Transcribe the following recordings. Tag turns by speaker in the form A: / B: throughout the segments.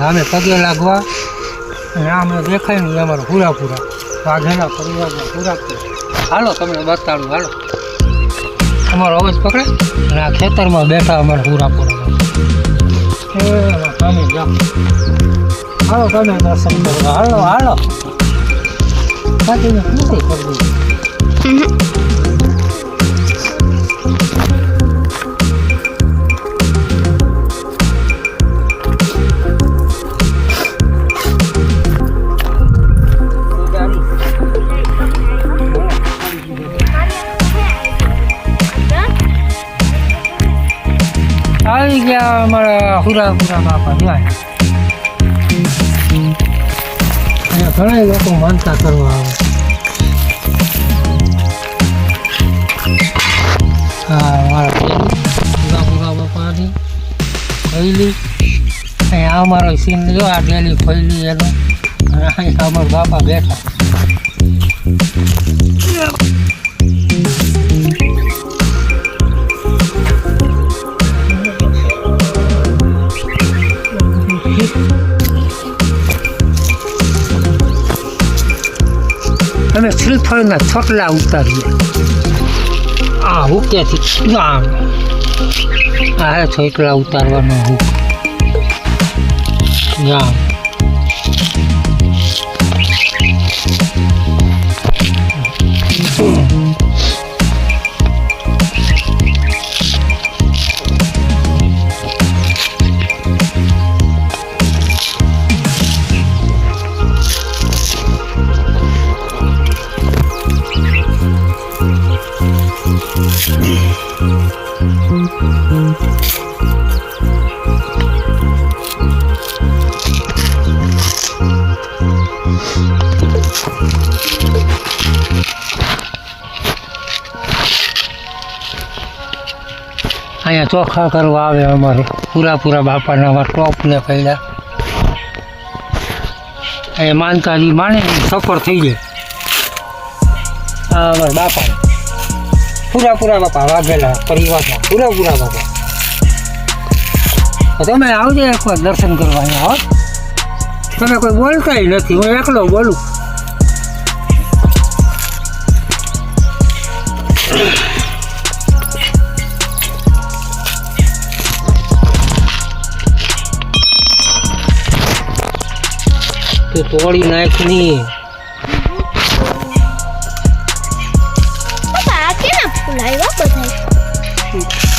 A: અમે પગે લાગવા અને આમે દેખાય ને અમારે પૂરા વાઘેલા પરિવારના પૂરા હાલો તમને બતાડું હાલો અમારો અવાજ પકડે અને આ ખેતરમાં બેઠા અમારે પૂરા સામે જાઓ હાલો તમે દર્શન કરવા હાલો સાચીને નથી કરવું આવી ગયા અમારા પૂરા બાપા જાય અને ઘણા લોકો માનતા કરવા આવે હા મારા પૂરા બાપાની ફૈલી અહીંયા અમારો સીન જો આ ડેલી ફૈલી એનો અને અહીંયા અમારા બાપા બેઠા અમે શ્રીફળના છોટલા ઉતારીએ આ હુકેથી આ છોટલા ઉતારવાનો હુક અહીંયા ચોખા કરવા આવે અમારે પૂરા બાપાના અમારા ટોપને પહેલાં અહીંયા માનતાજી માને સફળ થઈ જાય હા અમારા બાપા પૂરા બાપા વાઘેલા પરિવારના પૂરા બાપા તમે આવજો એકવાર દર્શન કરવા અહીંયા હો તમે કોઈ બોલતા નથી હું એકલો બોલું તોડી નાખની
B: પપ્પા કેના ફૂલ આવ્યા બધા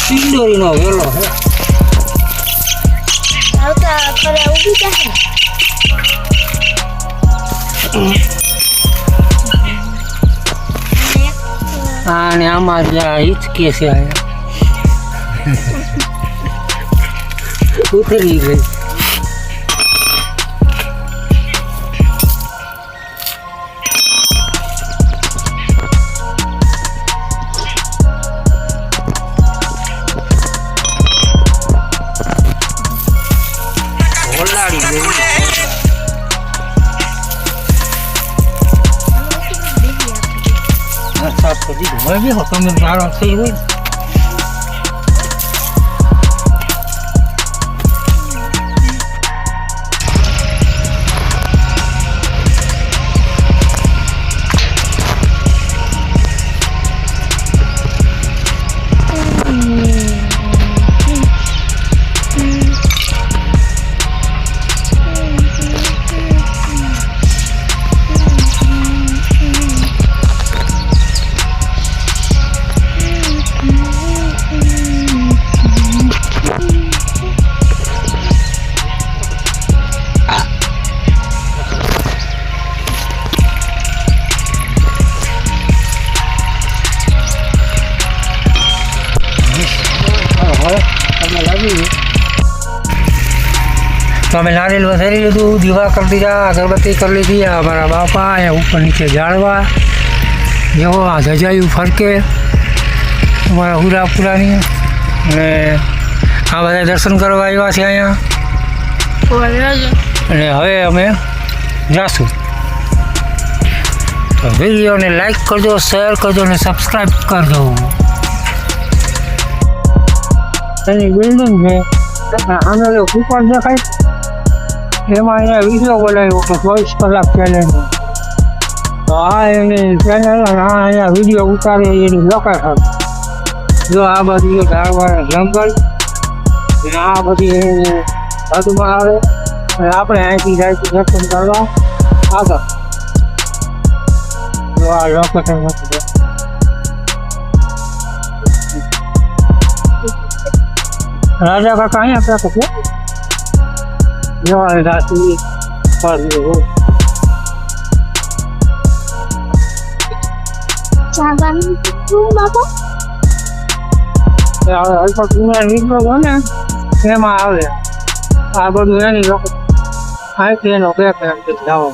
A: સિંદોરીનો વેલો હે
B: આવતા કરે ઊભી જાહે
A: અને આમાં જ્યાં હિચકે છે અહીંયા ઉતરી ગઈ તમે મારો થઈ હોય तो અમે નારિયેલ વધારી લીધું, દીવા કરી દીધા, અગરબત્તી કરી લીધી. અમારા બાપા અહીંયા ઉપર નીચે જાળવા જેવો આ ધજાયું ફરકે અમારા હુરાપુરાની. અને આ બધા દર્શન કરવા આવ્યા છે અહીંયા. અને હવે અમે જાશું. તો વિડીયોને લાઈક કરજો, શેર કરજો અને સબસ્ક્રાઈબ કરજો. એની બિલ્ડિંગ છે આનો ઉપર દેખાય એમાં એને વિડીયો બનાવ્યો કે 24 કલાક ચેલેન્જ. તો આ એની ચેનલ અને આ અહીંયા વિડીયો ઉતારે એની લોકેશન. જો આ બધી ઝાડવાળા જંગલ અને આ બધી હદમાં આવે અને આપણે અહીંથી જાય દર્શન કરવા આગળ. જો આ લોકેશન હતું. રાજા કાકા અહીંયા પ્રાપ્ત છે. જવા રાતી
B: જવાનું શું બાપા?
A: અલ્પા કુમાર વિડીયો બને એમાં આવે આ બધું એની લોકો અહીંથી એનો બે જાઓ.